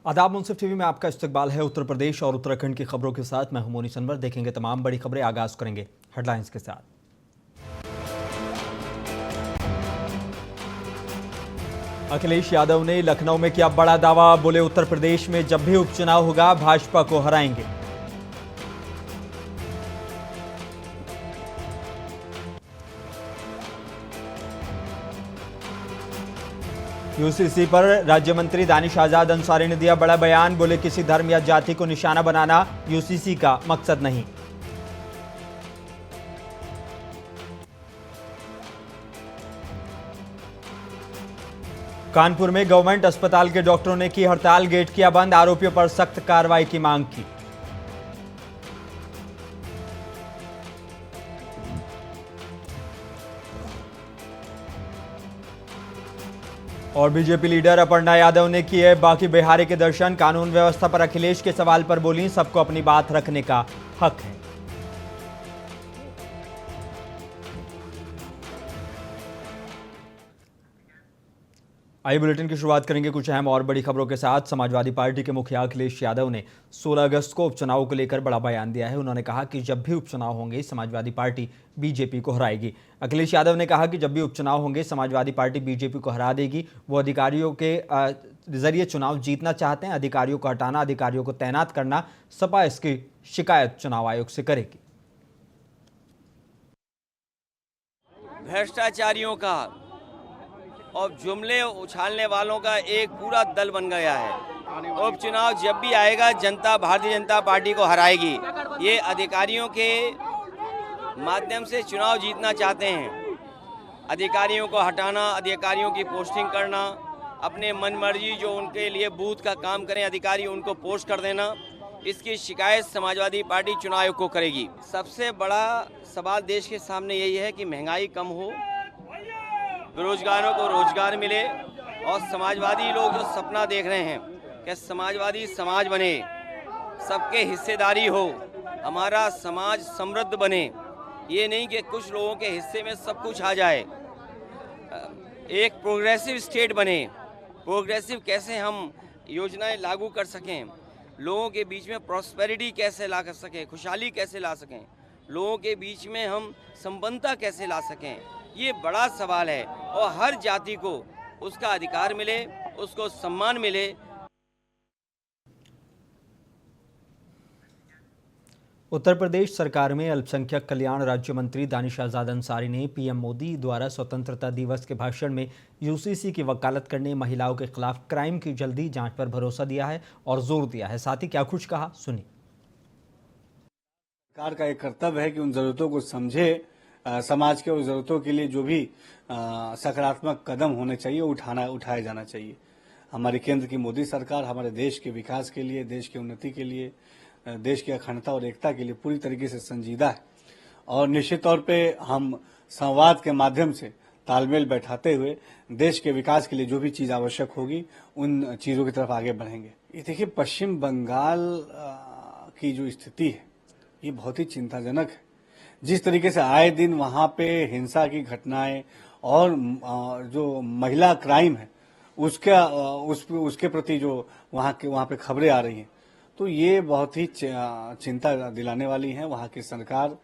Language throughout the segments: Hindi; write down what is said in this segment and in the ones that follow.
आदाब मुंसिफ टीवी में आपका इस्तकबाल है। उत्तर प्रदेश और उत्तराखंड की खबरों के साथ मैं हूं मोनी सनवर। देखेंगे तमाम बड़ी खबरें। आगाज करेंगे हेडलाइंस के साथ। अखिलेश यादव ने लखनऊ में किया बड़ा दावा। बोले उत्तर प्रदेश में जब भी उपचुनाव होगा भाजपा को हराएंगे। यूसीसी पर राज्य मंत्री दानिश आजाद अंसारी ने दिया बड़ा बयान। बोले किसी धर्म या जाति को निशाना बनाना यूसीसी का मकसद नहीं। कानपुर में गवर्नमेंट अस्पताल के डॉक्टरों ने की हड़ताल, गेट किया बंद। आरोपियों पर सख्त कार्रवाई की मांग की। और बीजेपी लीडर अपर्णा यादव ने किए बाकी बिहारी के दर्शन। कानून व्यवस्था पर अखिलेश के सवाल पर बोली सबको अपनी बात रखने का हक है। आइए बुलेटिन की शुरुआत करेंगे कुछ अहम और बड़ी खबरों के साथ। समाजवादी पार्टी के मुखिया अखिलेश यादव ने 16 अगस्त को उपचुनाव को लेकर बड़ा बयान दिया है। उन्होंने कहा कि जब भी उपचुनाव होंगे समाजवादी पार्टी बीजेपी को हराएगी। अखिलेश यादव ने कहा कि जब भी उपचुनाव होंगे समाजवादी पार्टी बीजेपी को हरा देगी। वो अधिकारियों के जरिए चुनाव जीतना चाहते हैं। अधिकारियों को हटाना, अधिकारियों को तैनात करना, सपा इसकी शिकायत चुनाव आयोग से करेगी। भ्रष्टाचारियों का और जुमले उछालने वालों का एक पूरा दल बन गया है। उपचुनाव जब भी आएगा जनता भारतीय जनता पार्टी को हराएगी। ये अधिकारियों के माध्यम से चुनाव जीतना चाहते हैं। अधिकारियों को हटाना, अधिकारियों की पोस्टिंग करना, अपने मनमर्जी जो उनके लिए बूथ का काम करें अधिकारी उनको पोस्ट कर देना, इसकी शिकायत समाजवादी पार्टी चुनाव आयोग को करेगी। सबसे बड़ा सवाल देश के सामने यही है कि महंगाई कम हो, बेरोजगारों को रोजगार मिले और समाजवादी लोग जो सपना देख रहे हैं कि समाजवादी समाज बने, सबके हिस्सेदारी हो, हमारा समाज समृद्ध बने, ये नहीं कि कुछ लोगों के हिस्से में सब कुछ आ जाए। एक प्रोग्रेसिव स्टेट बने। प्रोग्रेसिव कैसे हम योजनाएं लागू कर सकें, लोगों के बीच में प्रॉस्पेरिटी कैसे ला कर सकें, खुशहाली कैसे ला सकें, लोगों के बीच में हम संपन्नता कैसे ला सकें, ये बड़ा सवाल है। और हर जाति को उसका अधिकार मिले, उसको सम्मान मिले। उत्तर प्रदेश सरकार में अल्पसंख्यक कल्याण राज्य मंत्री दानिश आजाद अंसारी ने पीएम मोदी द्वारा स्वतंत्रता दिवस के भाषण में यूसीसी की वकालत करने, महिलाओं के खिलाफ क्राइम की जल्दी जांच पर भरोसा दिया है और जोर दिया है। साथ ही क्या कुछ कहा, सुनिए। सरकार का एक कर्तव्य है कि उन जरूरतों को समझे, समाज के उस जरूरतों के लिए जो भी सकारात्मक कदम होने चाहिए उठाया जाना चाहिए। हमारी केंद्र की मोदी सरकार हमारे देश के विकास के लिए, देश की उन्नति के लिए, देश की अखंडता और एकता के लिए पूरी तरीके से संजीदा है। और निश्चित तौर पे हम संवाद के माध्यम से तालमेल बैठाते हुए देश के विकास के लिए जो भी चीज आवश्यक होगी उन चीजों की तरफ आगे बढ़ेंगे। ये देखिए, पश्चिम बंगाल की जो स्थिति है ये बहुत ही चिंताजनक है। जिस तरीके से आए दिन वहां पे हिंसा की घटनाएं और जो महिला क्राइम है उसके प्रति जो वहां पे खबरें आ रही हैं, तो ये बहुत ही चिंता दिलाने वाली हैं। वहां की सरकार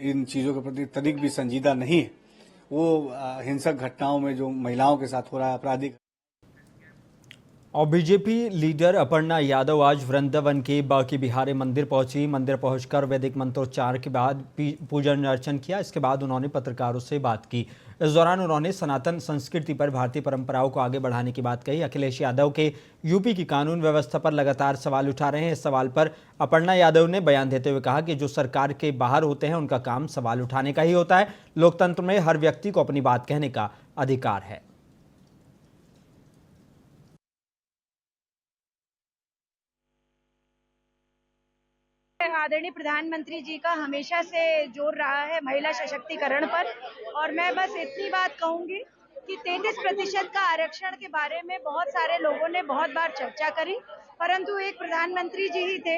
इन चीजों के प्रति तनिक भी संजीदा नहीं है। वो हिंसक घटनाओं में जो महिलाओं के साथ हो रहा है आपराधिक। और बीजेपी लीडर अपर्णा यादव आज वृंदावन के बाकी बिहारी मंदिर पहुंची। मंदिर पहुंचकर वैदिक मंत्रोच्चार के बाद पूजन अर्चन किया। इसके बाद उन्होंने पत्रकारों से बात की। इस दौरान उन्होंने सनातन संस्कृति पर, भारतीय परंपराओं को आगे बढ़ाने की बात कही। अखिलेश यादव के यूपी की कानून व्यवस्था पर लगातार सवाल उठा रहे हैं। इस सवाल पर अपर्णा यादव ने बयान देते हुए कहा कि जो सरकार के बाहर होते हैं उनका काम सवाल उठाने का ही होता है। लोकतंत्र में हर व्यक्ति को अपनी बात कहने का अधिकार है। आदरणीय प्रधानमंत्री जी का हमेशा से जोर रहा है महिला सशक्तिकरण पर, और मैं बस इतनी बात कहूंगी कि 33% का आरक्षण के बारे में बहुत सारे लोगों ने बहुत बार चर्चा करी, परंतु एक प्रधानमंत्री जी ही थे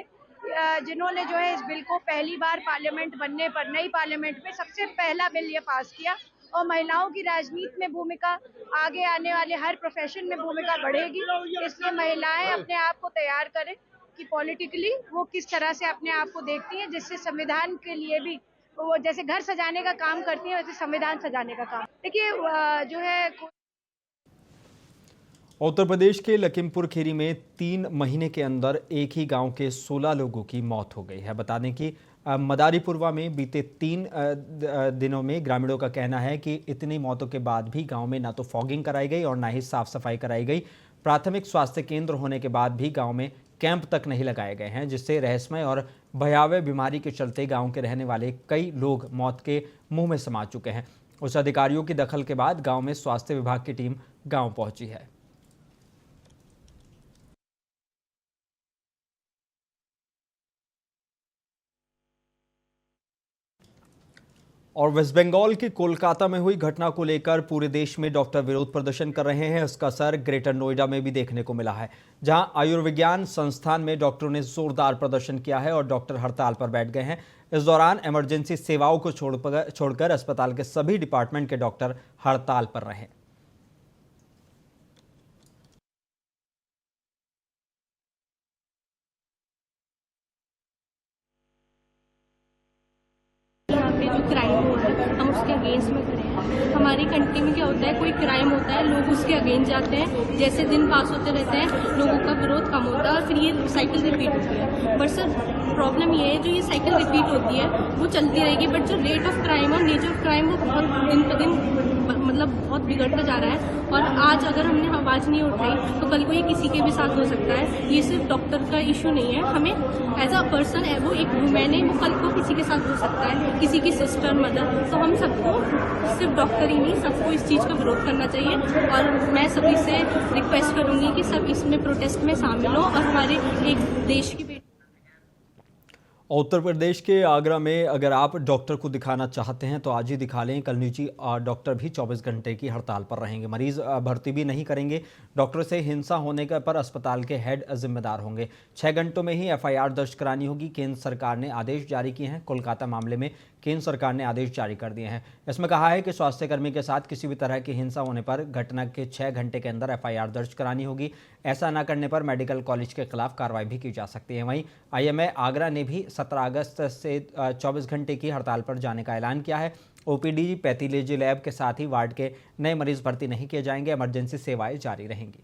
जिन्होंने जो है इस बिल को पहली बार पार्लियामेंट बनने पर, नई पार्लियामेंट में सबसे पहला बिल ये पास किया और महिलाओं की राजनीति में भूमिका, आगे आने वाले हर प्रोफेशन में भूमिका बढ़ेगी। इसलिए महिलाएं अपने आप को तैयार करें कि पॉलिटिकली वो किस तरह से अपने आप को देखती हैं, जिससे संविधान के लिए भी वो जैसे घर सजाने का काम करती है वैसे संविधान सजाने का काम। देखिए जो है उत्तर प्रदेश के लखीमपुर खीरी में 3 महीने के अंदर एक ही गांव के 16 लोगों की मौत हो गई है। बता दें कि मदारीपुरवा में बीते 3 दिनों में ग्रामीणों का कहना है कि इतनी मौतों के बाद भी गांव में ना तो फॉगिंग कराई गई और ना ही साफ सफाई कराई गई। प्राथमिक स्वास्थ्य केंद्र होने के बाद भी गांव में कैंप तक नहीं लगाए गए हैं, जिससे रहस्यमय और भयावह बीमारी के चलते गाँव के रहने वाले कई लोग मौत के मुँह में समा चुके हैं। उच्च अधिकारियों की दखल के बाद गाँव में स्वास्थ्य विभाग की टीम गाँव पहुंची है। और वेस्ट बंगाल के कोलकाता में हुई घटना को लेकर पूरे देश में डॉक्टर विरोध प्रदर्शन कर रहे हैं। इसका असर ग्रेटर नोएडा में भी देखने को मिला है, जहां आयुर्विज्ञान संस्थान में डॉक्टरों ने जोरदार प्रदर्शन किया है और डॉक्टर हड़ताल पर बैठ गए हैं। इस दौरान इमरजेंसी सेवाओं को छोड़कर अस्पताल के सभी डिपार्टमेंट के डॉक्टर हड़ताल पर रहे। जो क्राइम हो रहा है हम उसके अगेंस्ट में खड़े हैं। हमारी कंट्री में क्या होता है, कोई क्राइम होता है लोग उसके अगेंस्ट जाते हैं, जैसे दिन पास होते रहते हैं लोगों का विरोध कम होता है और फिर ये साइकिल रिपीट होती है। बट सर प्रॉब्लम ये है जो ये साइकिल रिपीट होती है वो चलती रहेगी, बट जो रेट ऑफ क्राइम और नेचर ऑफ क्राइम वो बहुत दिन पर दिन मतलब बहुत बिगड़ता जा रहा है। और आज अगर हमने आवाज़ नहीं उठाई तो कल को ये किसी के भी साथ हो सकता है। ये सिर्फ डॉक्टर का इशू नहीं है, हमें एज अ पर्सन है, वो एक वुमेन है, वो कल को किसी के साथ हो सकता है, किसी की सिस्टर मदर। तो हम सबको सिर्फ डॉक्टर ही नहीं सबको इस चीज़ का विरोध करना चाहिए। और मैं सभी से रिक्वेस्ट करूंगी कि सब इसमें प्रोटेस्ट में शामिल हो और हमारे एक देश की उत्तर प्रदेश के आगरा में अगर आप डॉक्टर को दिखाना चाहते हैं तो आज ही दिखा लें। कल निजी डॉक्टर भी 24 घंटे की हड़ताल पर रहेंगे। मरीज भर्ती भी नहीं करेंगे। डॉक्टर से हिंसा होने पर अस्पताल के हेड जिम्मेदार होंगे। 6 घंटों में ही FIR दर्ज करानी होगी। केंद्र सरकार ने आदेश जारी किए हैं। कोलकाता मामले में केंद्र सरकार ने आदेश जारी कर दिए हैं। इसमें कहा है कि स्वास्थ्यकर्मी के साथ किसी भी तरह की हिंसा होने पर घटना के 6 घंटे के अंदर FIR दर्ज करानी होगी। ऐसा न करने पर मेडिकल कॉलेज के खिलाफ कार्रवाई भी की जा सकती है। वहीं IMA आगरा ने भी 17 अगस्त से 24 घंटे की हड़ताल पर जाने का ऐलान किया है। OPD, पैथोलॉजी लैब के साथ ही वार्ड के नए मरीज भर्ती नहीं किए जाएंगे। इमरजेंसी सेवाएं जारी रहेंगी।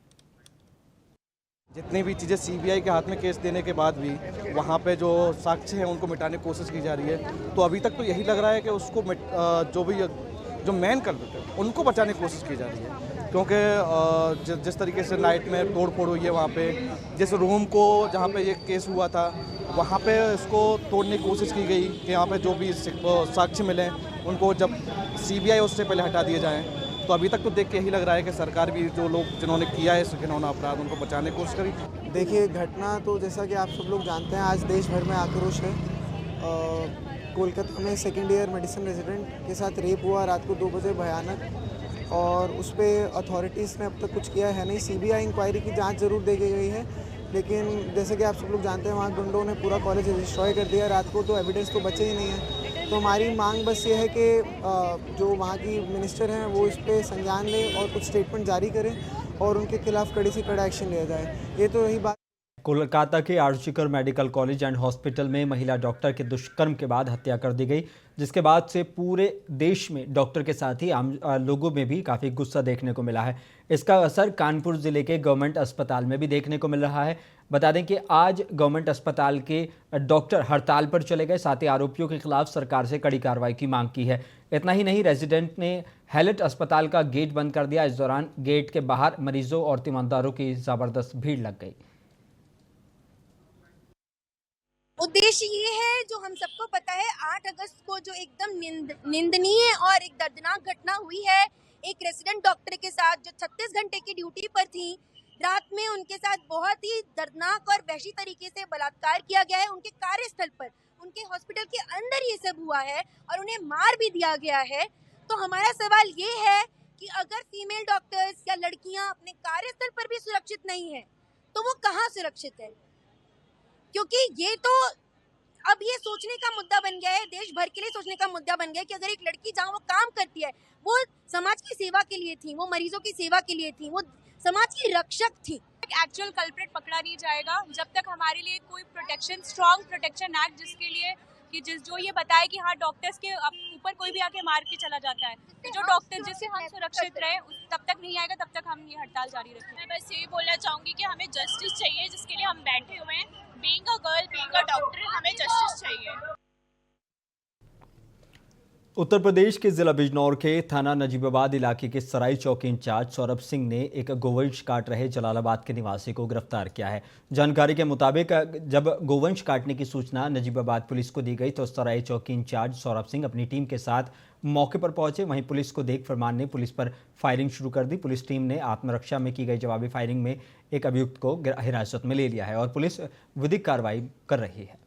जितनी भी चीज़ें CBI के हाथ में केस देने के बाद भी वहाँ पे जो साक्ष्य हैं उनको मिटाने की कोशिश की जा रही है। तो अभी तक तो यही लग रहा है कि उसको जो मेन कल्प्रिट है उनको बचाने की कोशिश की जा रही है। क्योंकि जिस तरीके से नाइट में तोड़ फोड़ हुई है वहाँ पे, जिस रूम को जहाँ पे ये केस हुआ था वहाँ पे इसको तोड़ने की कोशिश की गई कि यहाँ पे जो भी साक्ष्य मिले उनको जब CBI उससे पहले हटा दिए जाएँ। तो अभी तक तो देख के यही लग रहा है कि सरकार भी जो लोग जिन्होंने किया है घिनौना अपराध उनको बचाने की कोशिश करी। देखिए घटना तो जैसा कि आप सब लोग जानते हैं आज देश भर में आक्रोश है। कोलकाता में 2nd ईयर मेडिसिन रेजिडेंट के साथ रेप हुआ रात को 2 बजे भयानक, और उस पर अथॉरिटीज़ ने अब तक कुछ किया है नहीं। CBI इंक्वायरी की जांच जरूर देखी गई है, लेकिन जैसे कि आप सब लोग जानते हैं वहाँ गुंडों ने पूरा कॉलेज डिस्ट्रॉय कर दिया रात को, तो एविडेंस तो बचे ही नहीं है। तो हमारी मांग बस ये है कि जो वहाँ की मिनिस्टर हैं वो इस पर संज्ञान लें और कुछ स्टेटमेंट जारी करें और उनके खिलाफ कड़ी से कड़ा एक्शन लिया जाए। ये तो रही बात। कोलकाता के RG Kar medical college and hospital में महिला डॉक्टर के दुष्कर्म के बाद हत्या कर दी गई, जिसके बाद से पूरे देश में डॉक्टर के साथ ही आम लोगों में भी काफ़ी गुस्सा देखने को मिला है। इसका असर कानपुर जिले के गवर्नमेंट अस्पताल में भी देखने को मिल रहा है। बता दें कि आज गवर्नमेंट अस्पताल के डॉक्टर हड़ताल पर चले गए, साथ ही आरोपियों के खिलाफ सरकार से कड़ी कार्रवाई की मांग की है। इतना ही नहीं, रेजिडेंट ने हैलेट अस्पताल का गेट बंद कर दिया। इस दौरान गेट के बाहर मरीजों और तीमारदारों की ज़बरदस्त भीड़ लग गई। उद्देश्य ये है, जो हम सबको पता है, 8 अगस्त को जो एकदम निंदनीय और एक दर्दनाक घटना हुई है एक रेजिडेंट डॉक्टर के साथ जो 36 घंटे की ड्यूटी पर थी। रात में उनके साथ बहुत ही दर्दनाक और वहशी तरीके से बलात्कार किया गया है। उनके कार्यस्थल पर, उनके हॉस्पिटल के अंदर ये सब हुआ है और उन्हें मार भी दिया गया है। तो हमारा सवाल ये है कि अगर फीमेल डॉक्टर्स या लड़कियां अपने कार्यस्थल पर भी सुरक्षित नहीं है तो वो कहाँ सुरक्षित है? क्योंकि ये तो अब ये सोचने का मुद्दा बन गया है, देश भर के लिए सोचने का मुद्दा बन गया है कि अगर एक लड़की जहाँ वो काम करती है वो समाज की सेवा के लिए थी, वो मरीजों की सेवा के लिए थी, वो समाज की रक्षक थी। एक्चुअल कल्प्रिट पकड़ा नहीं जाएगा जब तक हमारे लिए कोई प्रोटेक्शन, स्ट्रॉन्ग प्रोटेक्शन एक्ट जिसके लिए कि जो ये बताए कि हाँ डॉक्टर्स के ऊपर कोई भी आके मार के चला जाता है, तो जो डॉक्टर जिससे हम सुरक्षित रहे तब तक नहीं आएगा, तब तक हम ये हड़ताल जारी रखेंगे। मैं बस यही बोलना चाहूंगी कि हमें जस्टिस चाहिए, जिसके लिए हम बैठे हुए हैं। Being a girl, being a doctor, हमें जस्टिस चाहिए। उत्तर प्रदेश के जिला बिजनौर के थाना नजीबाबाद इलाके के सराय चौकी इंचार्ज सौरभ सिंह ने एक गोवंश काट रहे जलालाबाद के निवासी को गिरफ्तार किया है। जानकारी के मुताबिक जब गोवंश काटने की सूचना नजीबाबाद पुलिस को दी गई तो सराय चौकी इंचार्ज सौरभ सिंह अपनी टीम के साथ मौके पर पहुंचे। वहीं पुलिस को देख फरमान ने पुलिस पर फायरिंग शुरू कर दी। पुलिस टीम ने आत्मरक्षा में की गई जवाबी फायरिंग में एक अभियुक्त को हिरासत में ले लिया है और पुलिस विधिक कार्रवाई कर रही है।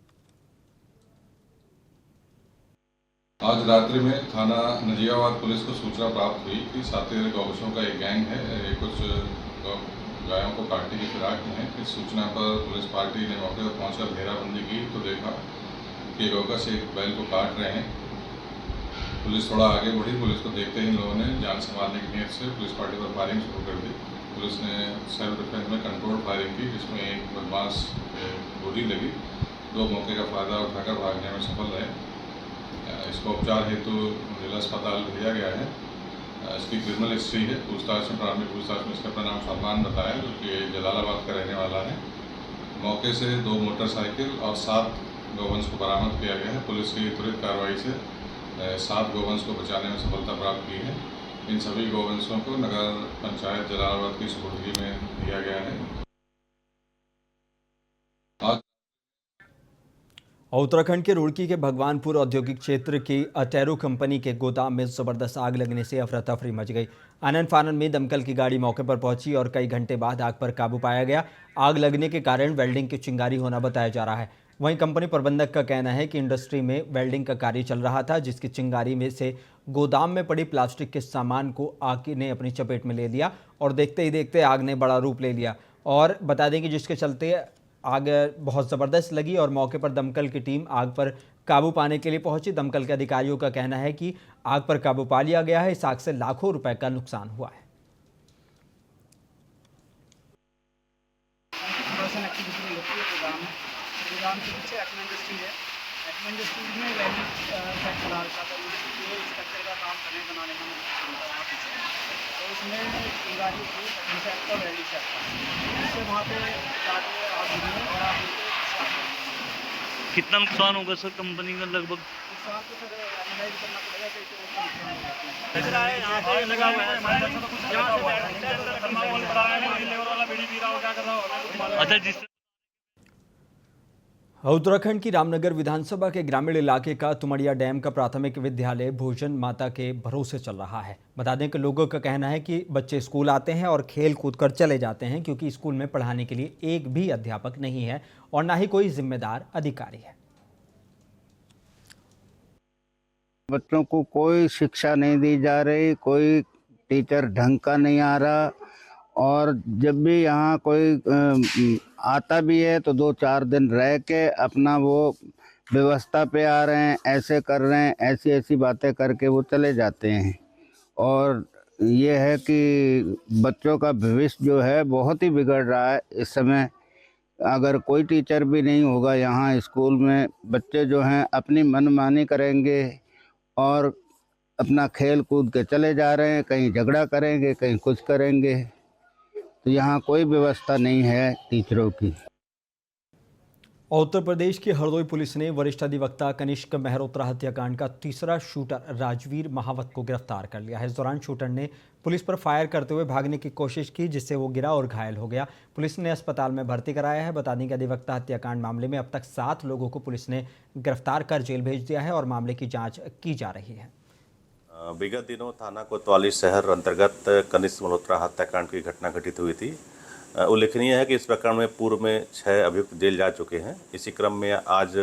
आज रात्रि में थाना नजीबाबाद पुलिस को सूचना प्राप्त हुई कि साथी गौवंशों का एक गैंग है, कुछ गायों को काटने की फिराक में है। इस सूचना पर पुलिस पार्टी ने मौके पर पहुंचकर घेराबंदी की तो देखा कि गौवंश एक बैल को काट रहे हैं। पुलिस थोड़ा आगे बढ़ी। पुलिस को देखते ही इन लोगों ने जान संभालने की नीयत से पुलिस पार्टी पर फायरिंग शुरू कर दी। पुलिस ने सेल्फ डिफेंस में कंट्रोल फायरिंग की, जिसमें एक बदमाश गोली लगी। दो मौके का फायदा उठाकर भागने में सफल रहे। इसको उपचार हेतु जिला अस्पताल भेजा गया है। इसकी क्रिमिनल हिस्ट्री है। पूछताछ में, प्रारंभिक पूछताछ में इसका अपना नाम सलमान बताया, जो कि जलालाबाद का रहने वाला है। मौके से 2 मोटरसाइकिल और 7 गौवंश को बरामद किया गया है। पुलिस की त्वरित कार्रवाई से 7 गौवंश को बचाने में सफलता प्राप्त की है। इन सभी गौवंशों को नगर पंचायत जलालाबाद की सुपुर्दगी में दिया गया है। उत्तराखंड के रुड़की के भगवानपुर औद्योगिक क्षेत्र की अटेरो कंपनी के गोदाम में जबरदस्त आग लगने से अफरा तफरी मच गई। आनन फानन में दमकल की गाड़ी मौके पर पहुंची और कई घंटे बाद आग पर काबू पाया गया। आग लगने के कारण वेल्डिंग की चिंगारी होना बताया जा रहा है। वहीं कंपनी प्रबंधक का कहना है कि इंडस्ट्री में वेल्डिंग का कार्य चल रहा था, जिसकी चिंगारी में से गोदाम में पड़ी प्लास्टिक के सामान को आग ने अपनी चपेट में ले लिया और देखते ही देखते आग ने बड़ा रूप ले लिया। और बता दें कि जिसके चलते आग बहुत ज़बरदस्त लगी और मौके पर दमकल की टीम आग पर काबू पाने के लिए पहुंची। दमकल के अधिकारियों का कहना है कि आग पर काबू पा लिया गया है। इस आग से लाखों रुपए का नुकसान हुआ है। गोदाम के पीछे एक्मे इंडस्ट्री है। एक्मे इंडस्ट्रीज में वेल्डिंग फैक्ट्री इंस्ट्रक्चर का काम करने बनाने का वहाँ पीछे, तो उसमें चिंगारी थी इंसेक्ट और वेल्डिंग सेट था, उससे वहाँ पे जाके आग लगी और आग लगी। कितना नुकसान होगा सर कंपनी का? लगभग नुकसान तो सर एनालाइज करना पड़ेगा कि अच्छा जिस उत्तराखंड की रामनगर विधानसभा के ग्रामीण इलाके का तुमड़िया डैम का प्राथमिक विद्यालय भोजन माता के भरोसे चल रहा है। बता दें कि लोगों का कहना है कि बच्चे स्कूल आते हैं और खेल कूद कर चले जाते हैं, क्योंकि स्कूल में पढ़ाने के लिए एक भी अध्यापक नहीं है और ना ही कोई जिम्मेदार अधिकारी है। बच्चों को कोई शिक्षा नहीं दी जा रही, कोई टीचर ढंग का नहीं आ रहा, और जब भी यहाँ कोई आता भी है तो 2-4 दिन रह के अपना वो व्यवस्था पे आ रहे हैं, ऐसे कर रहे हैं, ऐसी बातें करके वो चले जाते हैं। और ये है कि बच्चों का भविष्य जो है बहुत ही बिगड़ रहा है इस समय। अगर कोई टीचर भी नहीं होगा यहाँ स्कूल में, बच्चे जो हैं अपनी मनमानी करेंगे और अपना खेल कूद के चले जा रहे हैं, कहीं झगड़ा करेंगे, कहीं कुछ करेंगे। तो यहाँ कोई व्यवस्था नहीं है टीचरों की। उत्तर प्रदेश की हरदोई पुलिस ने वरिष्ठ अधिवक्ता कनिष्क मेहरोत्रा हत्याकांड का तीसरा शूटर राजवीर महावत को गिरफ्तार कर लिया है। इस दौरान शूटर ने पुलिस पर फायर करते हुए भागने की कोशिश की, जिससे वो गिरा और घायल हो गया। पुलिस ने अस्पताल में भर्ती कराया है। बता दें कि अधिवक्ता हत्याकांड मामले में अब तक 7 लोगों को पुलिस ने गिरफ्तार कर जेल भेज दिया है और मामले की जाँच की जा रही है। विगत दिनों थाना कोतवाली शहर अंतर्गत कनिष्क मल्होत्रा हत्याकांड की घटना घटित हुई थी। उल्लेखनीय है कि इस प्रकरण में पूर्व में 6 अभियुक्त जेल जा चुके हैं। इसी क्रम में आज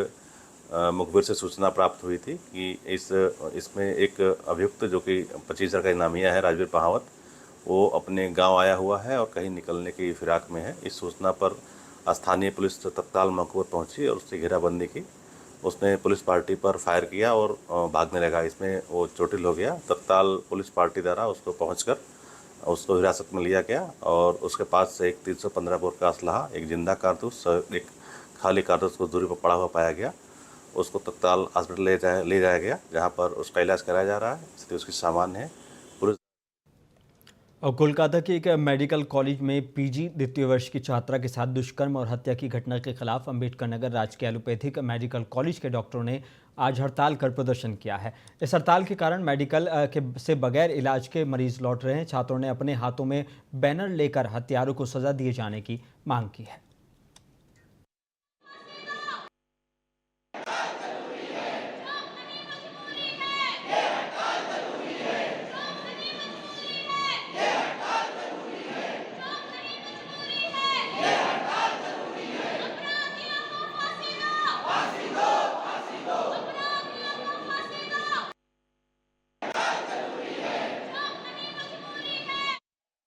मुखबिर से सूचना प्राप्त हुई थी कि इसमें एक अभियुक्त जो कि 25 का इनामिया है राजवीर महावत, वो अपने गांव आया हुआ है और कहीं निकलने की फिराक में है। इस सूचना पर स्थानीय पुलिस तत्काल मौके पर पहुंची और उससे घेराबंदी की। उसने पुलिस पार्टी पर फायर किया और भागने लगा। इसमें वो चोटिल हो गया। तत्काल पुलिस पार्टी द्वारा उसको पहुंचकर उसको हिरासत में लिया गया और उसके पास से एक 315 बोर का असलहा, एक जिंदा कारतूस, एक खाली कारतूस को दूरी पर पड़ा हुआ पाया गया। उसको तत्काल हॉस्पिटल ले जाया गया, जहां पर उसका इलाज कराया जा रहा है। स्थिति उसकी सामान्य है। पुलिस और कोलकाता के एक मेडिकल कॉलेज में पीजी द्वितीय वर्ष की छात्रा के साथ दुष्कर्म और हत्या की घटना के खिलाफ अंबेडकर नगर राजकीय एलोपैथिक मेडिकल कॉलेज के डॉक्टरों ने आज हड़ताल कर प्रदर्शन किया है। इस हड़ताल के कारण मेडिकल से बगैर इलाज के मरीज लौट रहे हैं। छात्रों ने अपने हाथों में बैनर लेकर हत्यारों को सजा दिए जाने की मांग की है।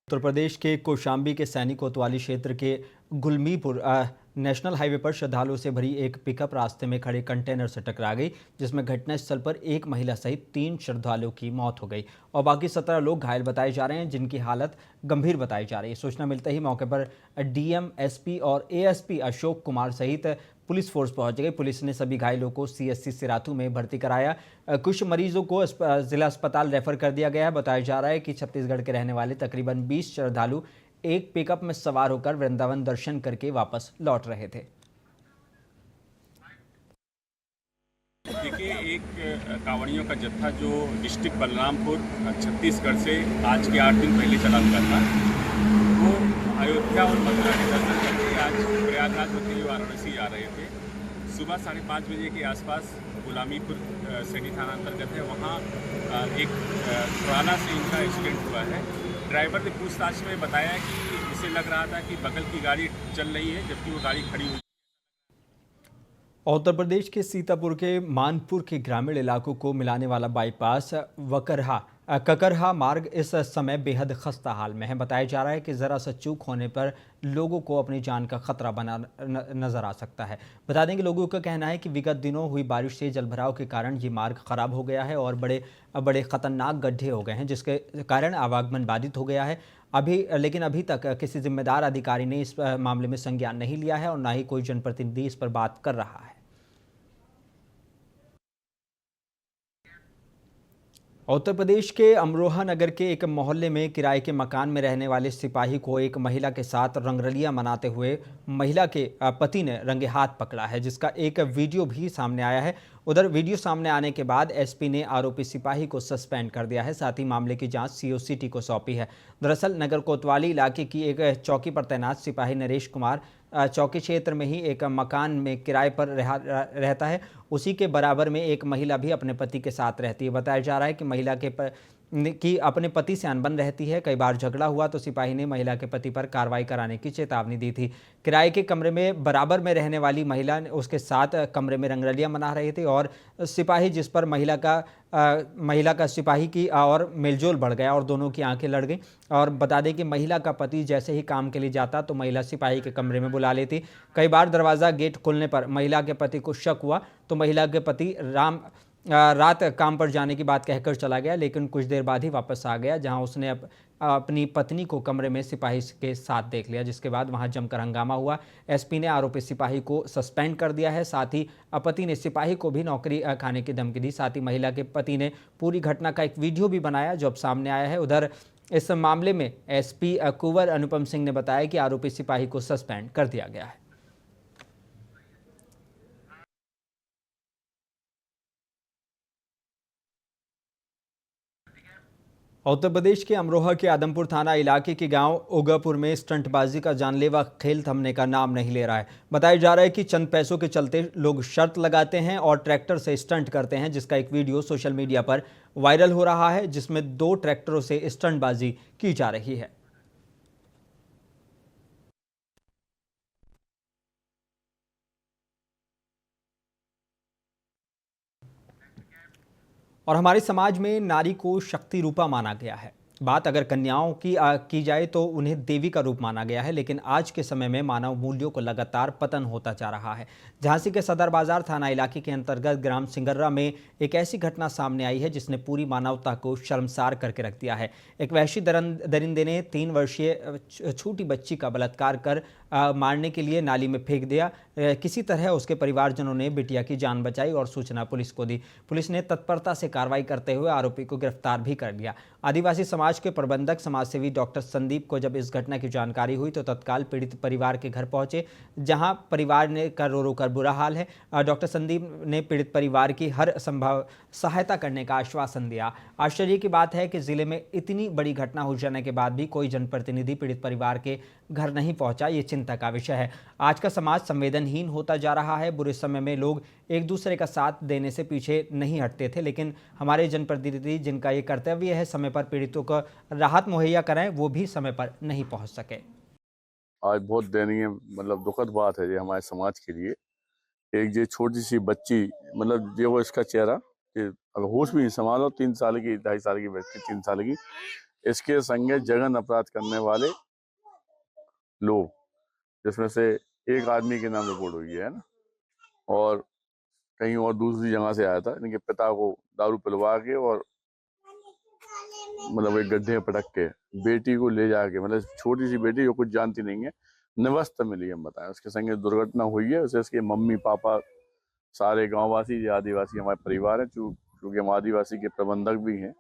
उत्तर प्रदेश के कौशाम्बी के सैनी कोतवाली क्षेत्र के गुलमीपुर नेशनल हाईवे पर श्रद्धालुओं से भरी एक पिकअप रास्ते में खड़े कंटेनर से टकरा गई, जिसमें घटनास्थल पर एक महिला सहित 3 श्रद्धालुओं की मौत हो गई और बाकी 17 लोग घायल बताए जा रहे हैं, जिनकी हालत गंभीर बताई जा रही है। सूचना मिलते ही मौके पर डीएम, एसपी और एएसपी अशोक कुमार सहित पुलिस फोर्स पहुंच गई। पुलिस ने सभी घायलों को सीएससी सिराथू में भर्ती कराया। कुछ मरीजों को जिला अस्पताल रेफर कर दिया गया है। बताया जा रहा है कि छत्तीसगढ़ के रहने वाले तकरीबन 20 श्रद्धालु एक पिकअप में सवार होकर वृंदावन दर्शन करके वापस लौट रहे थे। देखिए, एक कांवड़ियों का जत्था जो डिस्ट्रिक्ट बलरामपुर छत्तीसगढ़ से आज के 8 दिन पहले चला हुआ था, वो अयोध्या और मथुरा के दर्शन करके आज प्रयागराज होते हुए वाराणसी आ रहे थे। सुबह 5:30 बजे के आसपास गुलामीपुर सैनी थाना अंतर्गत है, वहाँ एक ट्राला से इनका एक्सीडेंट हुआ है। ड्राइवर ने पूछताछ में बताया कि इसे लग रहा था कि बगल की गाड़ी चल रही है, जबकि वो गाड़ी खड़ी हुई। उत्तर प्रदेश के सीतापुर के मानपुर के ग्रामीण इलाकों को मिलाने वाला बाईपास ककरहा मार्ग इस समय बेहद खस्ता हाल में है। बताया जा रहा है कि ज़रा सा चूक होने पर लोगों को अपनी जान का खतरा बना नजर आ सकता है। बता दें कि लोगों का कहना है कि विगत दिनों हुई बारिश से जलभराव के कारण ये मार्ग खराब हो गया है और बड़े खतरनाक गड्ढे हो गए हैं, जिसके कारण आवागमन बाधित हो गया है। लेकिन अभी तक किसी जिम्मेदार अधिकारी ने इस मामले में संज्ञान नहीं लिया है और ना ही कोई जनप्रतिनिधि इस पर बात कर रहा है। उत्तर प्रदेश के अमरोहा नगर के एक मोहल्ले में किराए के मकान में रहने वाले सिपाही को एक महिला के साथ रंगरलियां मनाते हुए महिला के पति ने रंगे हाथ पकड़ा है, जिसका एक वीडियो भी सामने आया है। उधर वीडियो सामने आने के बाद एसपी ने आरोपी सिपाही को सस्पेंड कर दिया है, साथ ही मामले की जांच सीओसीटी को सौंपी है। दरअसल नगर कोतवाली इलाके की एक चौकी पर तैनात सिपाही नरेश कुमार चौकी क्षेत्र में ही एक मकान में किराए पर रहता है। उसी के बराबर में एक महिला भी अपने पति के साथ रहती है। बताया जा रहा है कि महिला की अपने पति से अनबन रहती है। कई बार झगड़ा हुआ तो सिपाही ने महिला के पति पर कार्रवाई कराने की चेतावनी दी थी। किराए के कमरे में बराबर में रहने वाली महिला ने उसके साथ कमरे में रंगरलियां मना रही थी और सिपाही जिस पर महिला का सिपाही की और मेलजोल बढ़ गया और दोनों की आंखें लड़ गई। और बता दें कि महिला का पति जैसे ही काम के लिए जाता तो महिला सिपाही के कमरे में बुला लेती। कई बार दरवाज़ा गेट खोलने पर महिला के पति को शक हुआ तो महिला के पति रात काम पर जाने की बात कहकर चला गया, लेकिन कुछ देर बाद ही वापस आ गया, जहां उसने अपनी पत्नी को कमरे में सिपाही के साथ देख लिया, जिसके बाद वहां जमकर हंगामा हुआ। एसपी ने आरोपी सिपाही को सस्पेंड कर दिया है। साथ ही पति ने सिपाही को भी नौकरी खाने की धमकी दी। साथ ही महिला के पति ने पूरी घटना का एक वीडियो भी बनाया जो अब सामने आया है। उधर इस मामले में एसपी कुंवर अनुपम सिंह ने बताया कि आरोपी सिपाही को सस्पेंड कर दिया गया है। उत्तर प्रदेश के अमरोहा के आदमपुर थाना इलाके के गांव ओगापुर में स्टंटबाजी का जानलेवा खेल थमने का नाम नहीं ले रहा है। बताया जा रहा है कि चंद पैसों के चलते लोग शर्त लगाते हैं और ट्रैक्टर से स्टंट करते हैं, जिसका एक वीडियो सोशल मीडिया पर वायरल हो रहा है, जिसमें 2 ट्रैक्टरों से स्टंटबाजी की जा रही है। और हमारे समाज में नारी को शक्ति रूपा माना गया है। बात अगर कन्याओं की जाए तो उन्हें देवी का रूप माना गया है, लेकिन आज के समय में मानव मूल्यों को लगातार पतन होता जा रहा है। झांसी के सदर बाजार थाना इलाके के अंतर्गत ग्राम सिंगर्रा में एक ऐसी घटना सामने आई है जिसने पूरी मानवता को शर्मसार करके रख दिया है। एक वहशी दरिंदे ने 3 वर्षीय छोटी बच्ची का बलात्कार कर मारने के लिए नाली में फेंक दिया। किसी तरह उसके परिवारजनों ने बिटिया की जान बचाई और सूचना पुलिस को दी। पुलिस ने तत्परता से कार्रवाई करते हुए आरोपी को गिरफ्तार भी कर लिया। आदिवासी समाज के प्रबंधक समाजसेवी डॉक्टर संदीप को जब इस घटना की जानकारी हुई तो तत्काल पीड़ित परिवार के घर पहुंचे, जहां परिवार ने रो रो कर बुरा हाल है। डॉक्टर संदीप ने पीड़ित परिवार की हर संभव सहायता करने का आश्वासन दिया। आश्चर्य की बात है कि जिले में इतनी बड़ी घटना हो जाने के बाद भी कोई जनप्रतिनिधि पीड़ित परिवार के घर नहीं पहुंचा। ये चिंता का विषय है। आज का समाज संवेदनहीन होता जा रहा है। बुरे समय में लोग एक दूसरे का साथ देने से पीछे नहीं हटते थे, लेकिन हमारे जनप्रतिनिधि जिनका ये कर्तव्य है समय पर पीड़ितों को राहत मुहैया कराएं, वो भी समय पर नहीं पहुंच सके। आज बहुत दयनीय मतलब दुखद बात है ये हमारे समाज के लिए। एक ये छोटी सी बच्ची मतलब ये वो इसका चेहरा कि अगर होश भी नहीं संभालो, 3 साल की 2.5 साल की बच्ची 3 साल की, इसके संगे जघन अपराध करने वाले लोग, जिसमें से एक आदमी के नाम रिपोर्ट हुई है ना, और कहीं और दूसरी जगह से आया था। इनके पिता को दारू पिलवा के और मतलब एक गड्ढे में पटक के बेटी को ले जाके, मतलब छोटी सी बेटी जो कुछ जानती नहीं है, निवस्थ मिली हम बताएं, उसके संगे दुर्घटना हुई है। उसे इसके मम्मी पापा सारे गांववासी आदिवासी हमारे परिवार है, क्योंकि हम आदिवासी के प्रबंधक भी हैं।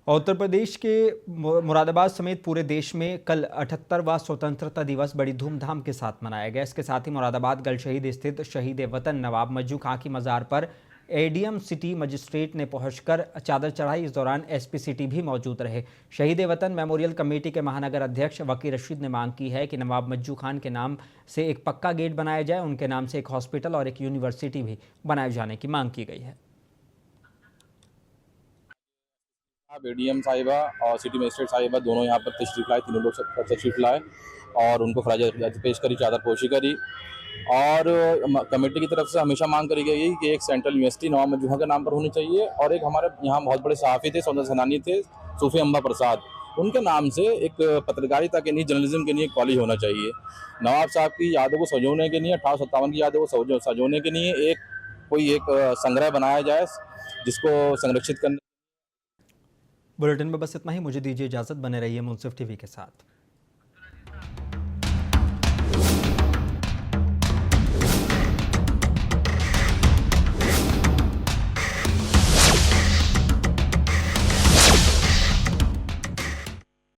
उत्तर प्रदेश के मुरादाबाद समेत पूरे देश में कल 78वां स्वतंत्रता दिवस बड़ी धूमधाम के साथ मनाया गया। इसके साथ ही मुरादाबाद गल शहीद स्थित शहीद वतन नवाब मज्जू खां की मज़ार पर एडीएम सिटी मजिस्ट्रेट ने पहुंचकर चादर चढ़ाई। इस दौरान एसपी सिटी भी मौजूद रहे। शहीद वतन मेमोरियल कमेटी के महानगर अध्यक्ष वकील रशीद ने मांग की है कि नवाब मज्जू खान के नाम से एक पक्का गेट बनाया जाए, उनके नाम से एक हॉस्पिटल और एक यूनिवर्सिटी भी बनाए जाने की मांग की गई है। एडीएम साहिबा और सिटी मजिस्ट्रेट साहिबा दोनों यहाँ पर तशरीफ लाए, तीनों लोग तशरीफ लाए और उनको खराज पेश करी, चादर पोशी करी। और कमेटी की तरफ से हमेशा मांग करी गई कि एक सेंट्रल यूनिवर्सिटी नवाब मज्जू खां के नाम पर होनी चाहिए, और एक हमारे यहाँ बहुत बड़े सहाफ़ी थे, स्वतंत्रता सेनानी थे सूफी अम्बा प्रसाद, उनके नाम से एक पत्रकारिता के लिए, जर्नलिज्म के लिए एक कॉलेज होना चाहिए। नवाब साहब की यादों को संजोने के लिए, 1857 की यादों को संजोने के लिए एक संग्रह बनाया जाए जिसको संरक्षित करने। बुलेटिन में बस इतना ही। मुझे दीजिए इजाज़त। बने रहिए मुंसिफ टीवी के साथ।